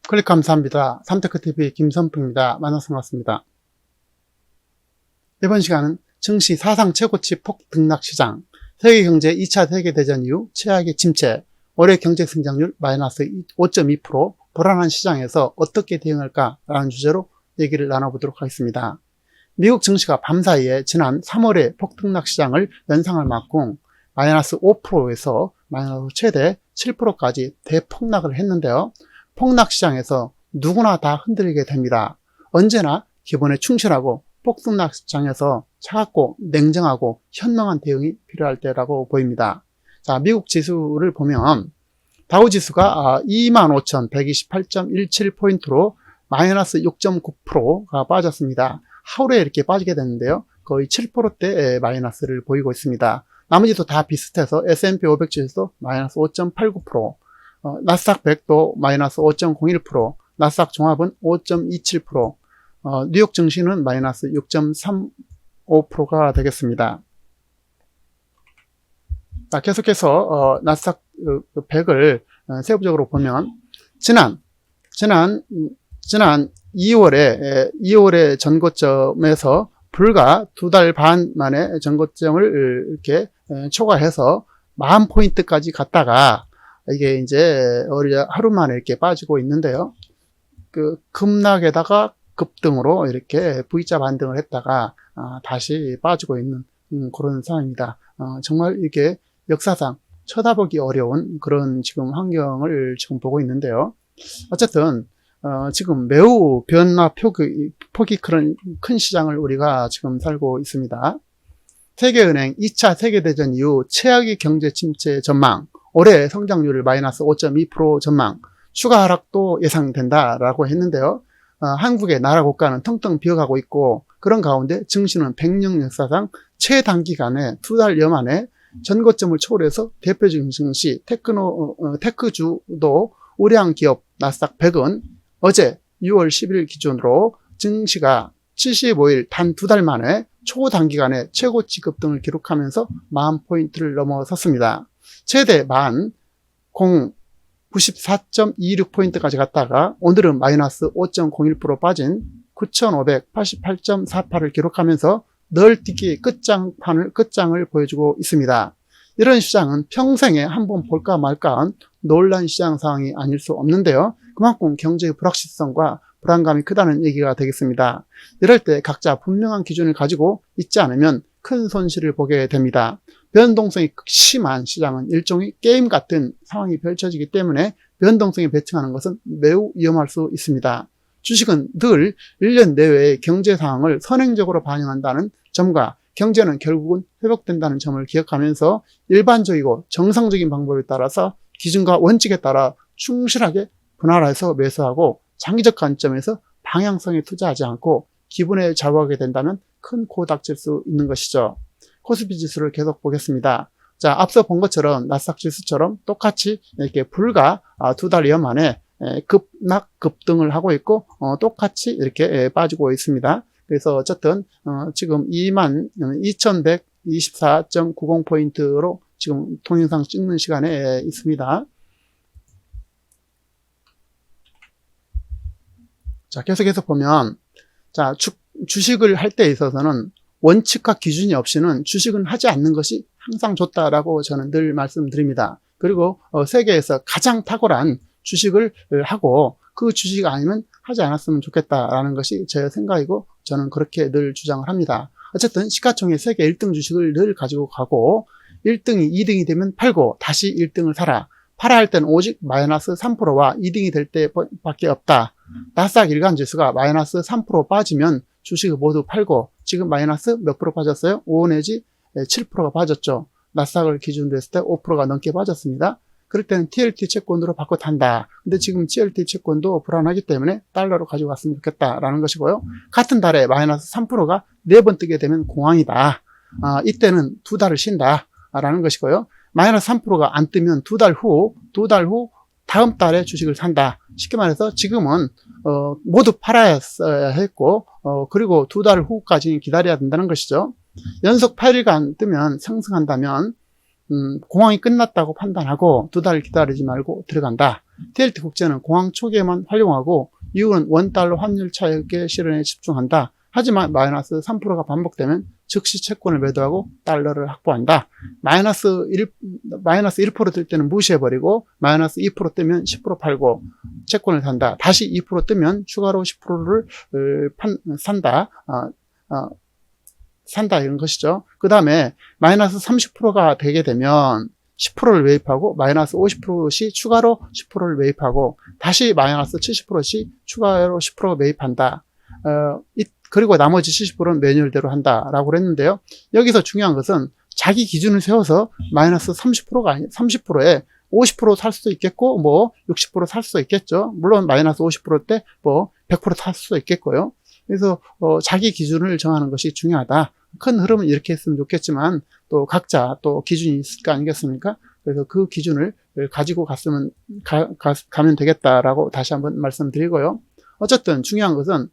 클릭 감사합니다. 삼테크TV 김선풍입니다. 만나서 반갑습니다. 이번 시간은 증시 사상 최고치 폭등락 시장, 세계경제 2차 세계대전 이후 최악의 침체, 올해 경제 성장률 마이너스 5.2%, 불안한 시장에서 어떻게 대응할까라는 주제로 얘기를 나눠보도록 하겠습니다. 미국 증시가 밤사이에 지난 3월에 폭등락 시장을 연상할 만큼 마이너스 5%에서 마이너스 최대 7%까지 대폭락을 했는데요. 폭락 시장에서 누구나 다 흔들리게 됩니다. 언제나 기본에 충실하고 폭등락 시장에서 차갑고 냉정하고 현명한 대응이 필요할 때라고 보입니다. 자, 미국 지수를 보면 다우지수가 25,128.17포인트로 마이너스 6.9%가 빠졌습니다. 하루에 이렇게 빠지게 됐는데요. 거의 7%대 마이너스를 보이고 있습니다. 나머지도 다 비슷해서 S&P 500 지수도 마이너스 5.89%, 나스닥 100도 마이너스 5.01%, 나스닥 종합은 5.27%, 뉴욕 증시는 마이너스 6.35%가 되겠습니다. 자, 계속해서 나스닥 100을 세부적으로 보면 지난 2월에 전고점에서 불과 2달 반 만에 전고점을 이렇게 초과해서 40포인트까지 갔다가 이게 이제 하루 만에 이렇게 빠지고 있는데요. 그 급락에다가 급등으로 이렇게 V자 반등을 했다가 다시 빠지고 있는 그런 상황입니다. 정말 이게 역사상 쳐다보기 어려운 그런 지금 환경을 지금 보고 있는데요. 어쨌든 지금 매우 변화 폭이 큰 시장을 우리가 지금 살고 있습니다. 세계은행 2차 세계대전 이후 최악의 경제 침체 전망, 올해 성장률을 마이너스 5.2% 전망, 추가 하락도 예상된다라고 했는데요. 한국의 나라 국가는 텅텅 비어가고 있고, 그런 가운데 증시는 100년 역사상 최단기간에 2달여 만에 전고점을 초월해서 대표적인 증시 테크주도 우량 기업 나스닥 100은 어제 6월 10일 기준으로 증시가 75일 단 2달 만에 초단기간에 최고치 급등을 기록하면서 10,000포인트를 넘어섰습니다. 최대 94.26포인트까지 갔다가 오늘은 마이너스 5.01% 빠진 9,588.48을 기록하면서 널뛰기 끝장을 보여주고 있습니다. 이런 시장은 평생에 한번 볼까 말까한 놀란 시장 상황이 아닐 수 없는데요. 그만큼 경제의 불확실성과 불안감이 크다는 얘기가 되겠습니다. 이럴 때 각자 분명한 기준을 가지고 있지 않으면 큰 손실을 보게 됩니다. 변동성이 심한 시장은 일종의 게임 같은 상황이 펼쳐지기 때문에 변동성이 배팅하는 것은 매우 위험할 수 있습니다. 주식은 늘 1년 내외의 경제 상황을 선행적으로 반영한다는 점과 경제는 결국은 회복된다는 점을 기억하면서 일반적이고 정상적인 방법에 따라서 기준과 원칙에 따라 충실하게 분할해서 매수하고 장기적 관점에서 방향성에 투자하지 않고 기분에 좌우하게 된다면 큰 코 닥칠 수 있는 것이죠. 코스피 지수를 계속 보겠습니다. 자, 앞서 본 것처럼 나스닥 지수처럼 똑같이 이렇게 불과 2달여 만에 급등을 하고 있고 똑같이 이렇게 빠지고 있습니다. 그래서 어쨌든 지금 22,124.90포인트로 지금 동영상 찍는 시간에 있습니다. 자, 계속해서 보면 자, 주식을 할 때 있어서는 원칙과 기준이 없이는 주식은 하지 않는 것이 항상 좋다라고 저는 늘 말씀드립니다. 그리고 세계에서 가장 탁월한 주식을 하고 그 주식 아니면 하지 않았으면 좋겠다라는 것이 제 생각이고 저는 그렇게 늘 주장을 합니다. 어쨌든 시가총액 세계 1등 주식을 늘 가지고 가고 1등이 2등이 되면 팔고 다시 1등을 사라. 팔아 할 때는 오직 마이너스 3%와 2등이 될 때밖에 없다. 나스닥 일간지수가 마이너스 3% 빠지면 주식을 모두 팔고 지금 마이너스 몇 프로 빠졌어요? 5 내지 7%가 빠졌죠. 나스닥을 기준으로 했을 때 5%가 넘게 빠졌습니다. 그럴 때는 TLT 채권으로 바꿔 탄다. 근데 지금 TLT 채권도 불안하기 때문에 달러로 가지고 갔으면 좋겠다라는 것이고요. 같은 달에 마이너스 3%가 4번 뜨게 되면 공황이다. 이때는 2달을 쉰다. 라는 것이고요. 마이너스 3%가 안 뜨면 2달 후 다음 달에 주식을 산다. 쉽게 말해서 지금은 모두 팔아야 했고 그리고 2달 후까지 기다려야 된다는 것이죠. 연속 8일간 뜨면 상승한다면 공항이 끝났다고 판단하고 2달 기다리지 말고 들어간다. TLT 국제는 공항 초기에만 활용하고 이후는 원달러 환율 차익의 실현에 집중한다. 하지만 마이너스 3%가 반복되면 즉시 채권을 매도하고 달러를 확보한다. 마이너스 1% 뜰 때는 무시해버리고 마이너스 2% 뜨면 10% 팔고 채권을 산다. 다시 2% 뜨면 추가로 10%를 산다. 산다 이런 것이죠. 그 다음에 마이너스 30%가 되게 되면 10%를 매입하고 마이너스 50%씩 추가로 10%를 매입하고 다시 마이너스 70%씩 추가로 10% 매입한다. 그리고 나머지 70%는 매뉴얼대로 한다라고 그랬는데요. 여기서 중요한 것은 자기 기준을 세워서 마이너스 30%가 아니 30%에 50% 살 수도 있겠고 뭐 60% 살 수도 있겠죠. 물론 마이너스 50% 때 뭐 100% 살 수도 있겠고요. 그래서 자기 기준을 정하는 것이 중요하다. 큰 흐름은 이렇게 했으면 좋겠지만 또 각자 또 기준이 있을 거 아니겠습니까? 그래서 그 기준을 가지고 가면 되겠다라고 다시 한번 말씀드리고요. 어쨌든 중요한 것은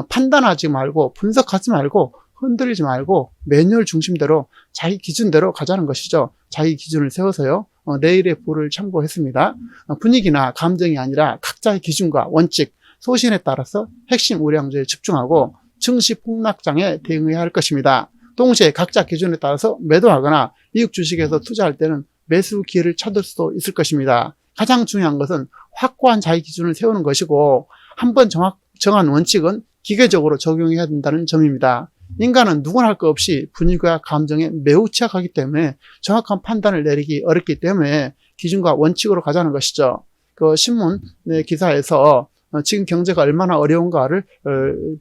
판단하지 말고 분석하지 말고 흔들리지 말고 매뉴얼 중심대로 자기 기준대로 가자는 것이죠. 자기 기준을 세워서요. 내일의 부를 참고했습니다. 분위기나 감정이 아니라 각자의 기준과 원칙, 소신에 따라서 핵심 우량주에 집중하고 증시 폭락장에 대응해야 할 것입니다. 동시에 각자 기준에 따라서 매도하거나 이익 주식에서 투자할 때는 매수 기회를 찾을 수도 있을 것입니다. 가장 중요한 것은 확고한 자기 기준을 세우는 것이고 한번 정한 원칙은 기계적으로 적용해야 된다는 점입니다. 인간은 누구나 할 것 없이 분위기와 감정에 매우 취약하기 때문에 정확한 판단을 내리기 어렵기 때문에 기준과 원칙으로 가자는 것이죠. 그 신문 기사에서 지금 경제가 얼마나 어려운가를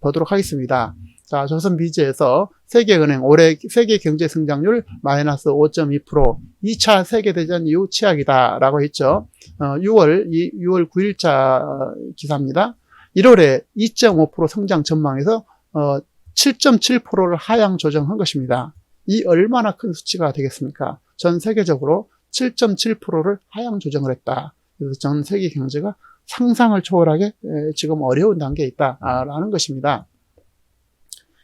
보도록 하겠습니다. 자, 조선비즈에서 세계은행 올해 세계 경제 성장률 마이너스 5.2%, 2차 세계대전 이후 최악이다라고 했죠. 6월 9일자 기사입니다. 1월에 2.5% 성장 전망에서 7.7%를 하향 조정한 것입니다. 이 얼마나 큰 수치가 되겠습니까? 전 세계적으로 7.7%를 하향 조정을 했다. 그래서 전 세계 경제가 상상을 초월하게 지금 어려운 단계에 있다라는 것입니다.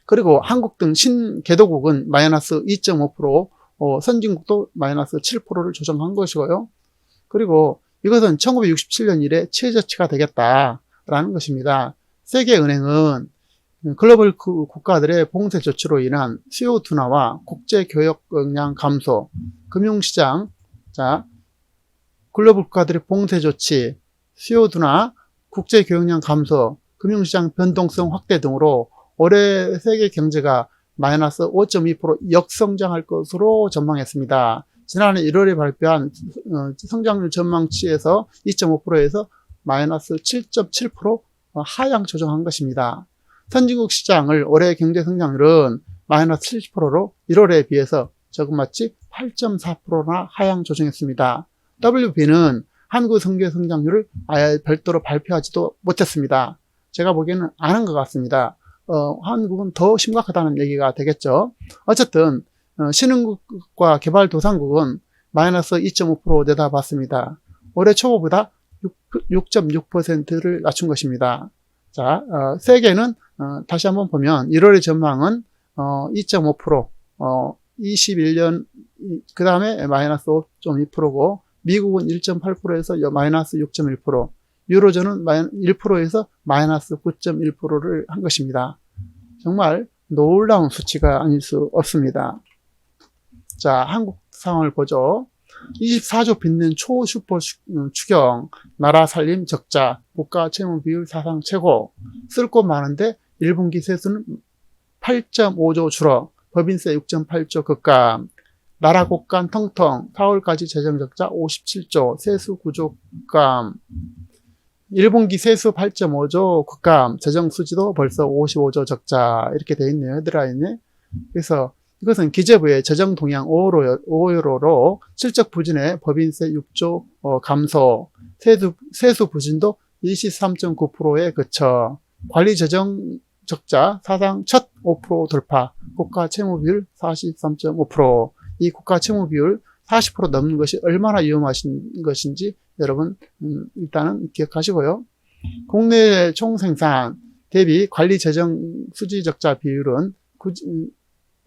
그리고 한국 등 신개도국은 마이너스 2.5%, 선진국도 마이너스 7%를 조정한 것이고요. 그리고 이것은 1967년 이래 최저치가 되겠다라는 것입니다. 세계은행은 글로벌 국가들의 봉쇄 조치로 인한 수요 둔화와 국제 교역 역량 감소, 금융시장, 글로벌 국가들의 봉쇄 조치, 수요 둔화, 국제 교역량 감소, 금융시장 변동성 확대 등으로 올해 세계 경제가 마이너스 5.2% 역성장할 것으로 전망했습니다. 지난해 1월에 발표한 성장률 전망치에서 2.5%에서 마이너스 7.7% 하향 조정한 것입니다. 선진국 시장을 올해 경제 성장률은 마이너스 70%로 1월에 비해서 조금마치 8.4%나 하향 조정했습니다. WB는 한국 경제 성장률을 아예 별도로 발표하지도 못했습니다. 제가 보기에는 안 한 것 같습니다. 한국은 더 심각하다는 얘기가 되겠죠. 어쨌든 신흥국과 개발도상국은 마이너스 2.5% 내다봤습니다. 올해 초보보다 6.6%를 낮춘 것입니다. 자, 세계는 다시 한번 보면 1월의 전망은 2.5%, 21년 그 다음에 마이너스 5.2%고 미국은 1.8%에서 마이너스 6.1%, 유로존은 1%에서 마이너스 9.1%를 한 것입니다. 정말 놀라운 수치가 아닐 수 없습니다. 자, 한국 상황을 보죠. 24조 빚는 초슈퍼 추경, 나라 살림 적자, 국가 채무 비율 사상 최고, 쓸 것 많은데 1분기 세수는 8.5조 줄어, 법인세 6.8조 급감, 나라 곳간 텅텅, 4월까지 재정적자 57조, 세수 9조 급감, 1분기 세수 8.5조 급감, 재정수지도 벌써 55조 적자 이렇게 돼 있네요. 헤드라인에. 그래서 이것은 기재부의 재정 동향 5호로로 실적 부진에 법인세 6조 감소, 세수 부진도 23.9%에 그쳐, 관리 재정 적자 사상 첫 5% 돌파, 국가 채무 비율 43.5%. 이 국가 채무 비율 40% 넘는 것이 얼마나 위험하신 것인지 여러분 일단은 기억하시고요. 국내 총생산 대비 관리 재정 수지 적자 비율은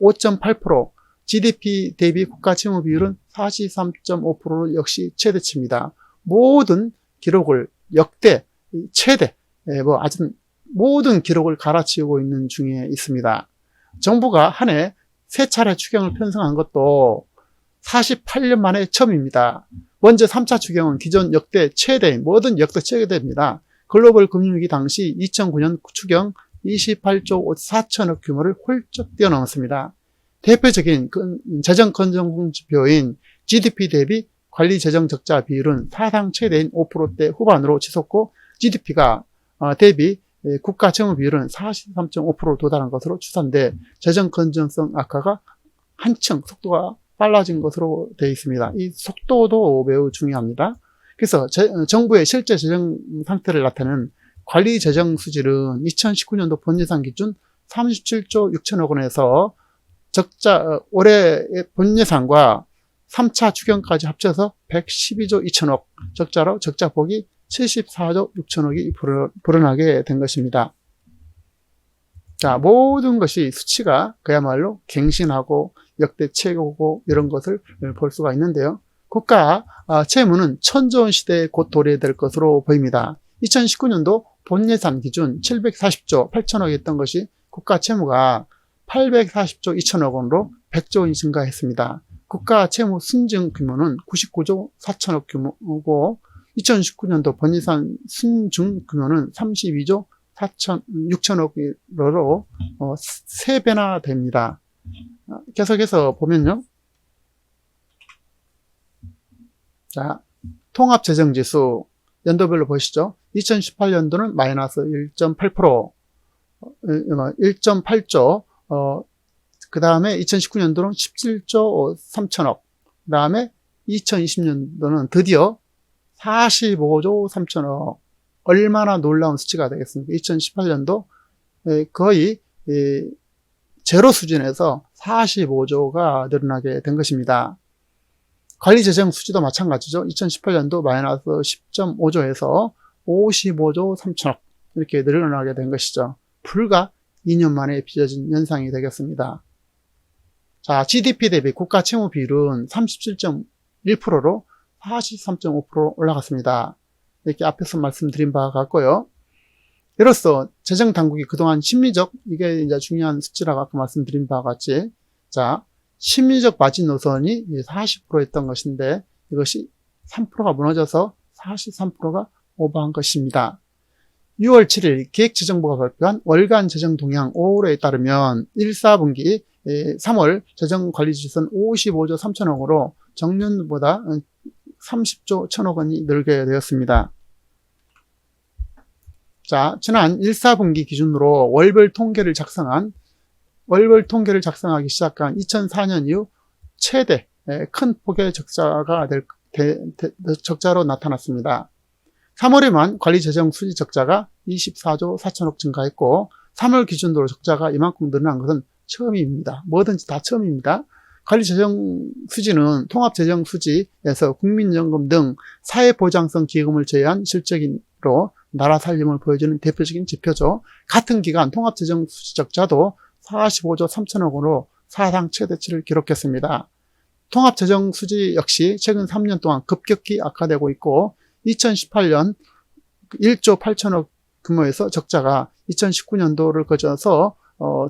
5.8%, GDP 대비 국가 채무 비율은 43.5%로 역시 최대치입니다. 모든 기록을 역대 최대, 아주 모든 기록을 갈아치우고 있는 중에 있습니다. 정부가 한 해 3차례 추경을 편성한 것도 48년 만에 처음입니다. 먼저 3차 추경은 기존 역대 최대인, 모든 역대 최대입니다. 글로벌 금융위기 당시 2009년 추경 28조 4천억 규모를 훌쩍 뛰어넘었습니다. 대표적인 재정 건전성 지표인 GDP 대비 관리 재정 적자 비율은 사상 최대인 5%대 후반으로 치솟고 GDP가 대비 국가 채무 비율은 43.5%로 도달한 것으로 추산돼 재정 건전성 악화가 한층 속도가 빨라진 것으로 되어 있습니다. 이 속도도 매우 중요합니다. 그래서 정부의 실제 재정 상태를 나타내는 관리 재정 수질은 2019년도 본예산 기준 37조 6천억 원에서 올해의 본예산과 3차 추경까지 합쳐서 112조 2천억, 적자로 적자폭이 74조 6천억이 불어나게 된 것입니다. 자, 모든 것이 수치가 그야말로 갱신하고 역대 최고고 이런 것을 볼 수가 있는데요. 국가 채무는 천조원 시대에 곧 도래될 것으로 보입니다. 2019년도 본예산 기준 740조 8천억이었던 것이 국가 채무가 840조 2천억 원으로 100조 원이 증가했습니다. 국가 채무 순증 규모는 99조 4천억 규모고 2019년도 본예산 순증 규모는 32조 6천억으로 3배나 됩니다. 계속해서 보면요. 자, 통합재정지수 연도별로 보시죠. 2018년도는 마이너스 1.8%, 1.8조, 그 다음에 2019년도는 17조 3천억, 그 다음에 2020년도는 드디어 45조 3천억. 얼마나 놀라운 수치가 되겠습니까? 2018년도 거의 제로 수준에서 45조가 늘어나게 된 것입니다. 관리재정 수지도 마찬가지죠. 2018년도 마이너스 10.5조에서 55조 3천억 이렇게 늘어나게 된 것이죠. 불과 2년 만에 빚어진 현상이 되겠습니다. 자, GDP 대비 국가 채무 비율은 37.1%로 43.5% 올라갔습니다. 이렇게 앞에서 말씀드린 바가 같고요. 이로써 재정당국이 그동안 심리적, 이게 이제 중요한 수치라고 아까 말씀드린 바와 같이, 자, 심리적 마지노선이 40%였던 것인데, 이것이 3%가 무너져서 43%가 오버한 것입니다. 6월 7일 기획재정부가 발표한 월간 재정 동향 5월에 따르면 1, 4분기 3월 재정관리지수는 55조 3천억으로 정년보다 30조 1천억 원이 늘게 되었습니다. 자, 지난 1, 4분기 기준으로 월별 통계를 작성하기 시작한 2004년 이후 최대 큰 폭의 적자로 나타났습니다. 3월에만 관리재정 수지 적자가 24조 4천억 증가했고 3월 기준으로 적자가 이만큼 늘어난 것은 처음입니다. 뭐든지 다 처음입니다. 관리재정 수지는 통합재정 수지에서 국민연금 등 사회보장성 기금을 제외한 실적으로 나라 살림을 보여주는 대표적인 지표죠. 같은 기간 통합재정 수지 적자도 45조 3천억으로 사상 최대치를 기록했습니다. 통합재정 수지 역시 최근 3년 동안 급격히 악화되고 있고 2018년 1조 8천억 규모에서 적자가 2019년도를 거쳐서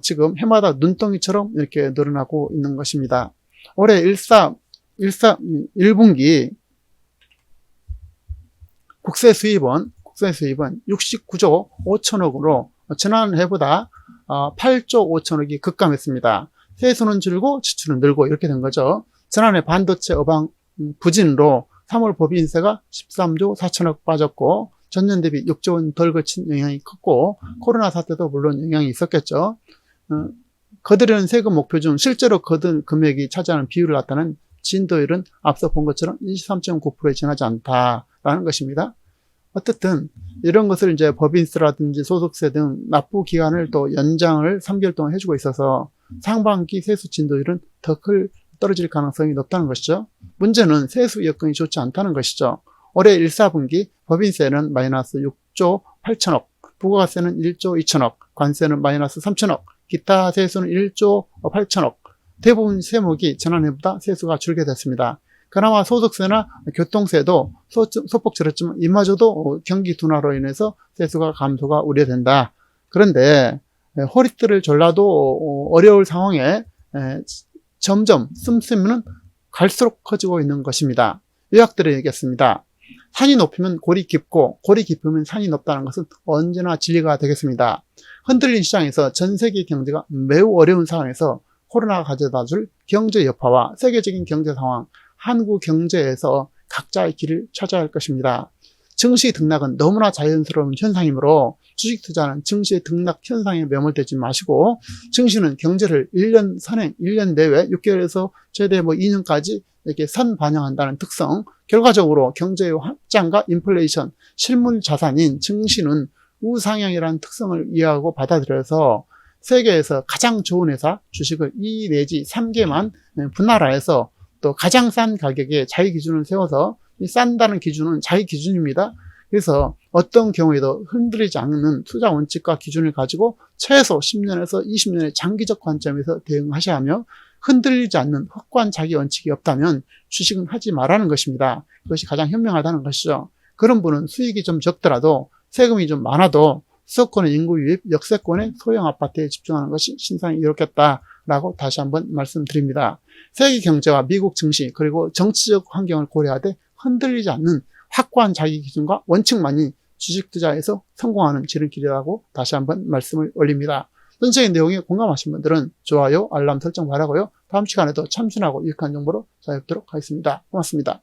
지금 해마다 눈덩이처럼 이렇게 늘어나고 있는 것입니다. 올해 1분기 국세 수입은 69조 5천억으로 지난해보다 8조 5천억이 급감했습니다. 세수는 줄고 지출은 늘고 이렇게 된 거죠. 지난해 반도체 어방 부진으로 3월 법인세가 13조 4천억 빠졌고 전년 대비 6조 원 덜 거친 영향이 컸고 코로나 사태도 물론 영향이 있었겠죠. 거두려는 세금 목표 중 실제로 거둔 금액이 차지하는 비율을 나타낸 진도율은 앞서 본 것처럼 23.9%에 지나지 않다라는 것입니다. 어쨌든 이런 것을 이제 법인세라든지 소득세 등 납부 기간을 또 연장을 3개월 동안 해주고 있어서 상반기 세수 진도율은 더 떨어질 가능성이 높다는 것이죠. 문제는 세수 여건이 좋지 않다는 것이죠. 올해 1, 4분기 법인세는 마이너스 6조 8천억, 부가세는 1조 2천억, 관세는 마이너스 3천억, 기타 세수는 1조 8천억, 대부분 세목이 지난해보다 세수가 줄게 됐습니다. 그나마 소득세나 교통세도 소폭 줄었지만 이마저도 경기 둔화로 인해서 세수가 감소가 우려된다. 그런데 허리띠를 졸라도 어려울 상황에 점점 씀씀이는 갈수록 커지고 있는 것입니다. 요약드리겠습니다. 산이 높으면 골이 깊고 골이 깊으면 산이 높다는 것은 언제나 진리가 되겠습니다. 흔들린 시장에서 전 세계 경제가 매우 어려운 상황에서 코로나가 가져다줄 경제 여파와 세계적인 경제 상황, 한국 경제에서 각자의 길을 찾아야 할 것입니다. 증시 등락은 너무나 자연스러운 현상이므로 주식 투자는 증시의 등락 현상에 매몰되지 마시고 증시는 경제를 1년 선행, 1년 내외 6개월에서 최대 2년까지 이렇게 선반영한다는 특성, 결과적으로 경제의 확장과 인플레이션, 실물 자산인 증시는 우상향이라는 특성을 이해하고 받아들여서 세계에서 가장 좋은 회사 주식을 2 내지 3개만 분할화해서 또 가장 싼 가격에 자기 기준을 세워서 이 싼다는 기준은 자기 기준입니다. 그래서 어떤 경우에도 흔들리지 않는 투자 원칙과 기준을 가지고 최소 10년에서 20년의 장기적 관점에서 대응하셔야 하며 흔들리지 않는 확고한 자기 원칙이 없다면 주식은 하지 말라는 것입니다. 그것이 가장 현명하다는 것이죠. 그런 분은 수익이 좀 적더라도 세금이 좀 많아도 수도권의 인구 유입, 역세권의 소형 아파트에 집중하는 것이 신상이 이롭겠다라고 다시 한번 말씀드립니다. 세계 경제와 미국 증시 그리고 정치적 환경을 고려하되 흔들리지 않는 확고한 자기 기준과 원칙만이 주식 투자에서 성공하는 지름길이라고 다시 한번 말씀을 올립니다. 전체적인 내용에 공감하신 분들은 좋아요, 알람 설정 바라고요. 다음 시간에도 참신하고 유익한 정보로 찾아뵙도록 하겠습니다. 고맙습니다.